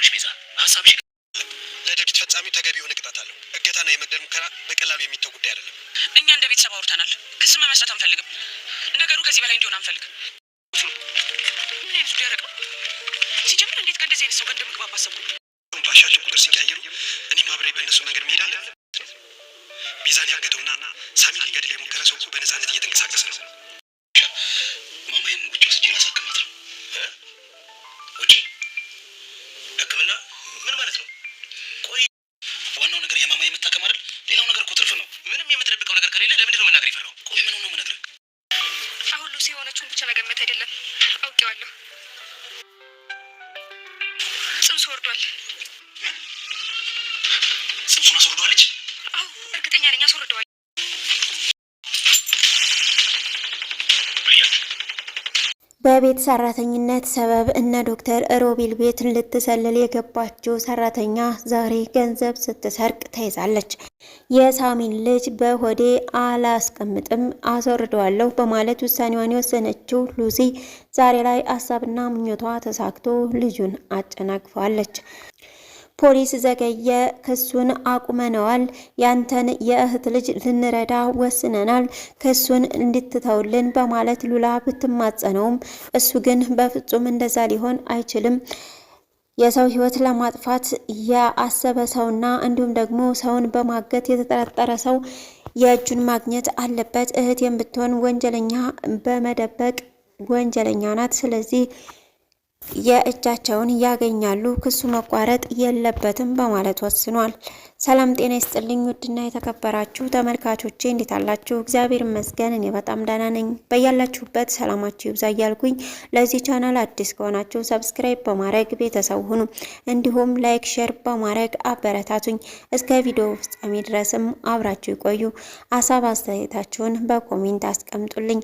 ይኸውልሽ ቤዛ ሀሳብሽ ለድርጊት ፈጻሚው ተገቢ የሆነ ቅጣት አለው። እገታና የመግደል ሙከራ በቀላሉ የሚተው ጉዳይ አይደለም። እኛ እንደ ቤተሰብ አውርተናል። ክስ መመስረት አንፈልግም። ነገሩ ከዚህ በላይ እንዲሆን አንፈልግም። ምን አይነቱ ደረቅ ነው? ሲጀምር እንዴት ከእንደዚህ አይነት ሰው ጋር እንደምግባባ አሰብኩ። ባሻቸው ቁጥር ሲቀያየሩ እኔም አብሬ በእነሱ መንገድ መሄድ አለ። ቤዛን ያገተውና ሳሚን ሊገድል የሞከረ ሰው እኮ በነፃነት እየተንቀሳቀሰ ነው። ማማዬን ውጭ ወስጄ ላሳክማት ነው። ውጭ ሕክምና ምን ማለት ነው? ቆይ ዋናው ነገር የማማዬ መታከም አይደል? ሌላው ነገር እኮ ትርፍ ነው። ምንም የምትደብቀው ነገር ከሌለ ለምንድን ነው መናገር የፈራው? ቆይ ምን ነው የምነግርህ? አሁን ሉሲ የሆነችውን ብቻ መገመት አይደለም፣ አውቄዋለሁ። ጽንሱ ወርዷል። ጽንሱን አስወርዷለች? አዎ እርግጠኛ ነኝ አስወርደዋል። በቤት ሰራተኝነት ሰበብ እነ ዶክተር ሮቤል ቤት ልትሰልል የገባችው ሰራተኛ ዛሬ ገንዘብ ስትሰርቅ ተይዛለች። የሳሚን ልጅ በሆዴ አላስቀምጥም አስወርደዋለሁ በማለት ውሳኔዋን የወሰነችው ሉሲ ዛሬ ላይ ሀሳብና ምኞቷ ተሳክቶ ልጁን አጨናግፋለች። ፖሊስ ዘገየ፣ ክሱን አቁመነዋል፣ ያንተን የእህት ልጅ ልንረዳ ወስነናል፣ ክሱን እንድትተውልን በማለት ሉላ ብትማጸነውም እሱ ግን በፍጹም እንደዛ ሊሆን አይችልም፣ የሰው ሕይወት ለማጥፋት ያሰበ ሰውና እንዲሁም ደግሞ ሰውን በማገት የተጠረጠረ ሰው የእጁን ማግኘት አለበት። እህቴን ብትሆን ወንጀለኛ በመደበቅ ወንጀለኛ ናት። ስለዚህ የእጃቸውን ያገኛሉ፣ ክሱ መቋረጥ የለበትም በማለት ወስኗል። ሰላም ጤና ይስጥልኝ ውድና የተከበራችሁ ተመልካቾቼ እንዴት አላችሁ? እግዚአብሔር ይመስገን እኔ በጣም ደህና ነኝ። በያላችሁበት ሰላማችሁ ይብዛ እያልኩኝ ለዚህ ቻናል አዲስ ከሆናችሁ ሰብስክራይብ በማድረግ ቤተሰብ ሁኑ። እንዲሁም ላይክ፣ ሼር በማድረግ አበረታቱኝ። እስከ ቪዲዮ ፍጻሜ ድረስም አብራችሁ ይቆዩ። ሀሳብ አስተያየታችሁን በኮሜንት አስቀምጡልኝ።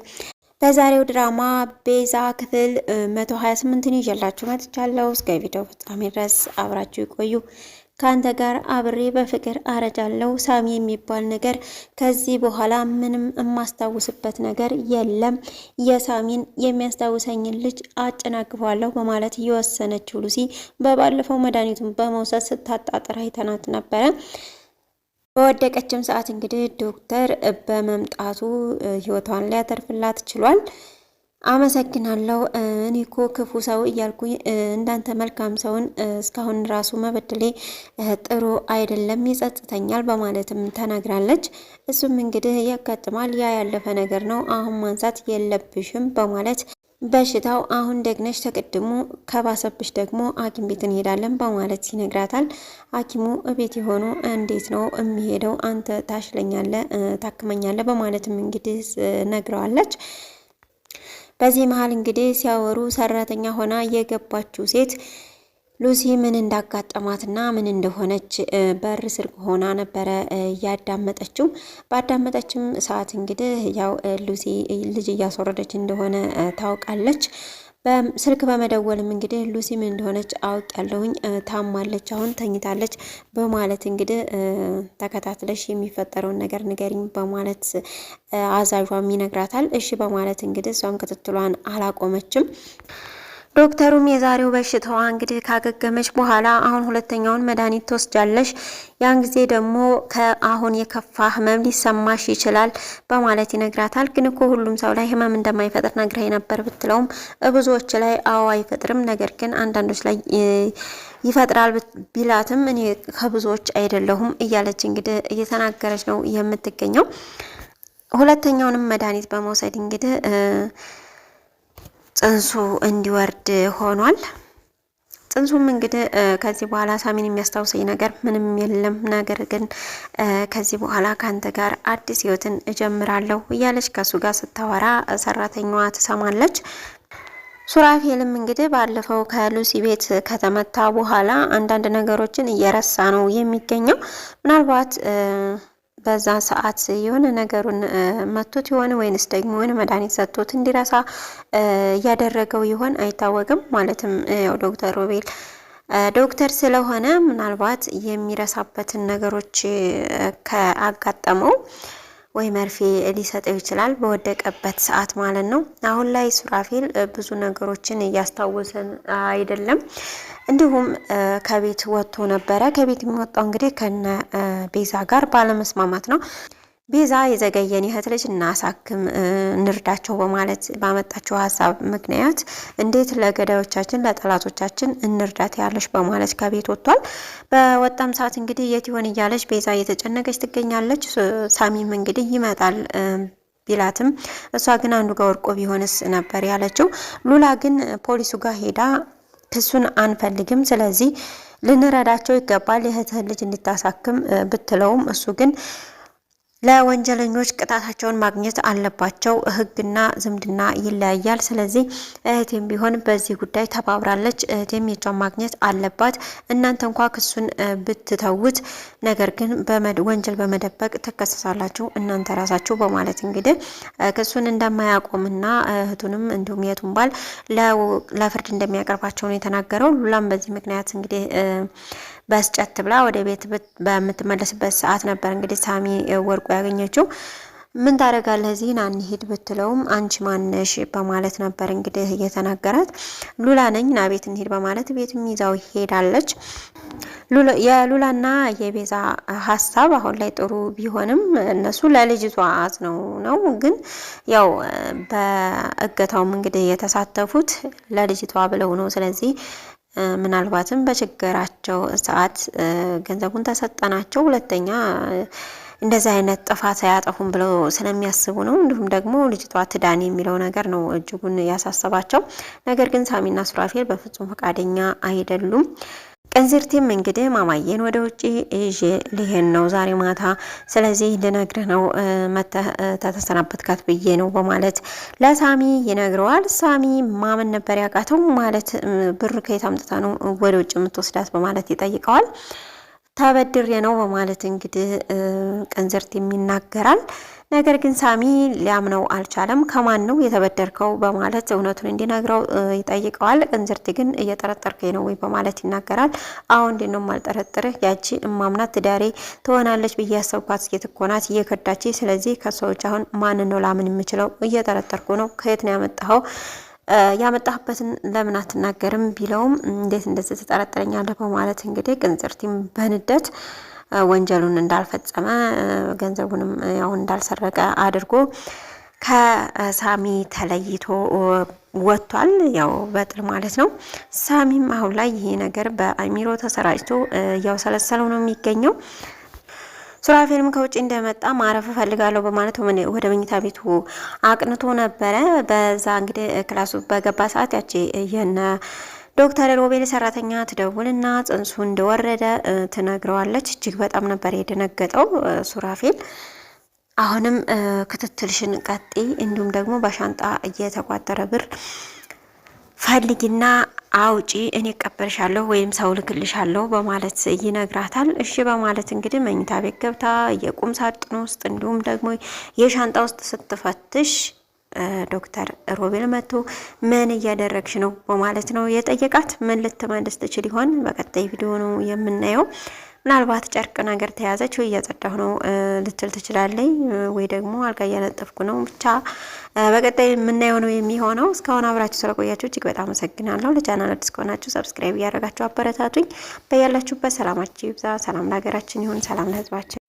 በዛሬው ድራማ ቤዛ ክፍል 128ን ይዤላችሁ መጥቻለሁ። እስከ ቪዲዮ ፍጻሜ ድረስ አብራችሁ ይቆዩ። ካንተ ጋር አብሬ በፍቅር አረጃለሁ። ሳሚ የሚባል ነገር ከዚህ በኋላ ምንም የማስታውስበት ነገር የለም። የሳሚን የሚያስታውሰኝን ልጅ አጨናግፈዋለሁ በማለት የወሰነችው ሉሲ በባለፈው መድኃኒቱን በመውሰድ ስታጣጥር አይተናት ነበረ። በወደቀችም ሰዓት እንግዲህ ዶክተር በመምጣቱ ህይወቷን ሊያተርፍላት ችሏል። አመሰግናለሁ። እኔ እኮ ክፉ ሰው እያልኩኝ እንዳንተ መልካም ሰውን እስካሁን ራሱ መበደሌ ጥሩ አይደለም፣ ይጸጽተኛል በማለትም ተናግራለች። እሱም እንግዲህ ያጋጥማል፣ ያ ያለፈ ነገር ነው፣ አሁን ማንሳት የለብሽም በማለት በሽታው አሁን ደግነሽ ተቀድሞ ከባሰብሽ ደግሞ ሐኪም ቤት እንሄዳለን በማለት ይነግራታል። ሐኪሙ እቤት የሆኑ እንዴት ነው የሚሄደው? አንተ ታሽለኛለህ፣ ታክመኛለህ በማለትም እንግዲህ ነግረዋለች። በዚህ መሀል እንግዲህ ሲያወሩ ሰራተኛ ሆና የገባችው ሴት ሉሲ ምን እንዳጋጠማትና ምን እንደሆነች በር ስር ሆና ነበረ ያዳመጠችው። ባዳመጠችም ሰዓት እንግዲህ ያው ሉሲ ልጅ እያስወረደች እንደሆነ ታውቃለች። በስልክ በመደወልም እንግዲህ ሉሲ ምን እንደሆነች አውቅ ያለሁኝ ታማለች፣ አሁን ተኝታለች በማለት እንግዲህ ተከታትለሽ የሚፈጠረውን ነገር ንገሪኝ በማለት አዛዧም ይነግራታል። እሺ በማለት እንግዲህ እሷም ክትትሏን አላቆመችም። ዶክተሩም የዛሬው በሽታዋ እንግዲህ ካገገመች በኋላ አሁን ሁለተኛውን መድኃኒት ትወስጃለሽ፣ ያን ጊዜ ደግሞ ከአሁን የከፋ ህመም ሊሰማሽ ይችላል በማለት ይነግራታል። ግን እኮ ሁሉም ሰው ላይ ህመም እንደማይፈጥር ነግራኝ ነበር ብትለውም ብዙዎች ላይ አዎ አይፈጥርም፣ ነገር ግን አንዳንዶች ላይ ይፈጥራል ቢላትም እኔ ከብዙዎች አይደለሁም እያለች እንግዲህ እየተናገረች ነው የምትገኘው። ሁለተኛውንም መድኃኒት በመውሰድ እንግዲህ ጽንሱ እንዲወርድ ሆኗል። ጽንሱም እንግዲህ ከዚህ በኋላ ሳሚን የሚያስታውሰኝ ነገር ምንም የለም፣ ነገር ግን ከዚህ በኋላ ካንተ ጋር አዲስ ህይወትን እጀምራለሁ እያለች ከሱ ጋር ስታወራ ሰራተኛዋ ትሰማለች። ሱራፌልም እንግዲህ ባለፈው ከሉሲ ቤት ከተመታ በኋላ አንዳንድ ነገሮችን እየረሳ ነው የሚገኘው። ምናልባት በዛ ሰዓት የሆነ ነገሩን መቶት ይሆን ወይንስ ደግሞ የሆነ መድኃኒት ሰጥቶት እንዲረሳ እያደረገው ይሆን አይታወቅም። ማለትም ያው ዶክተር ሮቤል ዶክተር ስለሆነ ምናልባት የሚረሳበትን ነገሮች ከአጋጠመው ወይ መርፌ ሊሰጠው ይችላል በወደቀበት ሰዓት ማለት ነው። አሁን ላይ ሱራፌል ብዙ ነገሮችን እያስታወሰን አይደለም። እንዲሁም ከቤት ወጥቶ ነበረ። ከቤት የሚወጣው እንግዲህ ከነ ቤዛ ጋር ባለመስማማት ነው። ቤዛ የዘገየን እህት ልጅ እናሳክም እንርዳቸው በማለት ባመጣቸው ሀሳብ ምክንያት እንዴት ለገዳዮቻችን ለጠላቶቻችን እንርዳት ያለሽ በማለት ከቤት ወጥቷል። በወጣም ሰዓት እንግዲህ የት ይሆን እያለች ቤዛ እየተጨነቀች ትገኛለች። ሳሚም እንግዲህ ይመጣል ቢላትም እሷ ግን አንዱ ጋር ወርቆ ቢሆንስ ነበር ያለችው። ሉላ ግን ፖሊሱ ጋር ሄዳ ክሱን አንፈልግም፣ ስለዚህ ልንረዳቸው ይገባል የእህትህን ልጅ እንድታሳክም ብትለውም እሱ ግን ለወንጀለኞች ቅጣታቸውን ማግኘት አለባቸው፣ ሕግና ዝምድና ይለያያል። ስለዚህ እህቴም ቢሆን በዚህ ጉዳይ ተባብራለች፣ እህቴም የጇን ማግኘት አለባት። እናንተ እንኳ ክሱን ብትተውት፣ ነገር ግን ወንጀል በመደበቅ ትከሰሳላችሁ እናንተ ራሳችሁ በማለት እንግዲህ ክሱን እንደማያቆምና እህቱንም እንዲሁም የቱን ባል ለፍርድ እንደሚያቀርባቸው ነው የተናገረው። ሉላም በዚህ ምክንያት እንግዲህ በስጨት ብላ ወደ ቤት በምትመለስበት ሰዓት ነበር እንግዲህ ሳሚ ወርቁ ያገኘችው። ምን ታደርጋለህ እዚህ ና እንሂድ ብትለውም አንቺ ማነሽ በማለት ነበር እንግዲህ እየተናገራት። ሉላ ነኝ ና ቤት እንሂድ በማለት ቤትም ይዛው ሄዳለች። የሉላና የቤዛ ሀሳብ አሁን ላይ ጥሩ ቢሆንም እነሱ ለልጅቷ አዝነው ነው፣ ግን ያው በእገታውም እንግዲህ የተሳተፉት ለልጅቷ ብለው ነው። ስለዚህ ምናልባትም በችግራቸው ሰዓት ገንዘቡን ተሰጠናቸው፣ ሁለተኛ እንደዚህ አይነት ጥፋት አያጠፉም ብለው ስለሚያስቡ ነው። እንዲሁም ደግሞ ልጅቷ ትዳን የሚለው ነገር ነው እጅጉን ያሳሰባቸው። ነገር ግን ሳሚና ሱራፌል በፍጹም ፈቃደኛ አይደሉም። ቅንዝርቴም እንግዲህ ማማዬን ወደ ውጭ ይዤ ልሄድ ነው ዛሬ ማታ፣ ስለዚህ ልነግርህ ነው መተህ ተሰናበትካት ብዬ ነው በማለት ለሳሚ ይነግረዋል። ሳሚ ማመን ነበር ያቃተው። ማለት ብር ከየት አምጥታ ነው ወደ ውጭ የምትወስዳት በማለት ይጠይቀዋል። ተበድሬ ነው በማለት እንግዲህ ቅንዝርቴም ይናገራል። ነገር ግን ሳሚ ሊያምነው አልቻለም። ከማን ነው የተበደርከው በማለት እውነቱን እንዲነግረው ይጠይቀዋል። ቅንዝርት ግን እየጠረጠርከኝ ነው ወይ በማለት ይናገራል። አሁን እንዴት ነው የማልጠረጥርህ? ያቺ እማምናት ትዳሬ ትሆናለች ብዬ ያሰብኳት ሴት እኮ ናት እየከዳች። ስለዚህ ከሰዎች አሁን ማንን ነው ላምን የምችለው? እየጠረጠርኩ ነው። ከየት ነው ያመጣኸው? ያመጣህበትን ለምን አትናገርም ቢለውም እንዴት እንደዚህ ትጠረጥረኛለህ በማለት እንግዲህ ቅንዝርቲም በንደት ወንጀሉን እንዳልፈጸመ ገንዘቡንም ያው እንዳልሰረቀ አድርጎ ከሳሚ ተለይቶ ወጥቷል። ያው በጥል ማለት ነው። ሳሚም አሁን ላይ ይሄ ነገር በአሚሮ ተሰራጭቶ ያው ሰለሰለው ነው የሚገኘው። ሱራፌልም ከውጭ እንደመጣ ማረፍ ፈልጋለሁ በማለት ወደ መኝታ ቤቱ አቅንቶ ነበረ። በዛ እንግዲህ ክላሱ በገባ ሰዓት ያቺ የነ ዶክተር ሮቤል ሰራተኛ ትደውልና ጽንሱ እንደወረደ ትነግረዋለች። እጅግ በጣም ነበር የደነገጠው ሱራፌል። አሁንም ክትትልሽን ቀጤ፣ እንዲሁም ደግሞ በሻንጣ እየተቋጠረ ብር ፈልጊና አውጪ፣ እኔ እቀበልሻለሁ ወይም ሰው ልክልሻለሁ በማለት ይነግራታል። እሺ በማለት እንግዲህ መኝታ ቤት ገብታ የቁም ሳጥን ውስጥ እንዲሁም ደግሞ የሻንጣ ውስጥ ስትፈትሽ ዶክተር ሮቤል መጥቶ ምን እያደረግሽ ነው በማለት ነው የጠየቃት። ምን ልትመልስ ትችል ይሆን? በቀጣይ ቪዲዮ ነው የምናየው። ምናልባት ጨርቅ ነገር ተያዘች ወይ እያጸዳሁ ነው ልትል ትችላለች፣ ወይ ደግሞ አልጋ እያነጠፍኩ ነው። ብቻ በቀጣይ የምናየው ነው የሚሆነው። እስካሁን አብራችሁ ስለቆያችሁ እጅግ በጣም አመሰግናለሁ። ለቻናል አዲስ ከሆናችሁ ሰብስክራይብ እያደረጋችሁ አበረታቱኝ። በያላችሁበት ሰላማችሁ ይብዛ። ሰላም ለሀገራችን ይሁን፣ ሰላም ለሕዝባችን።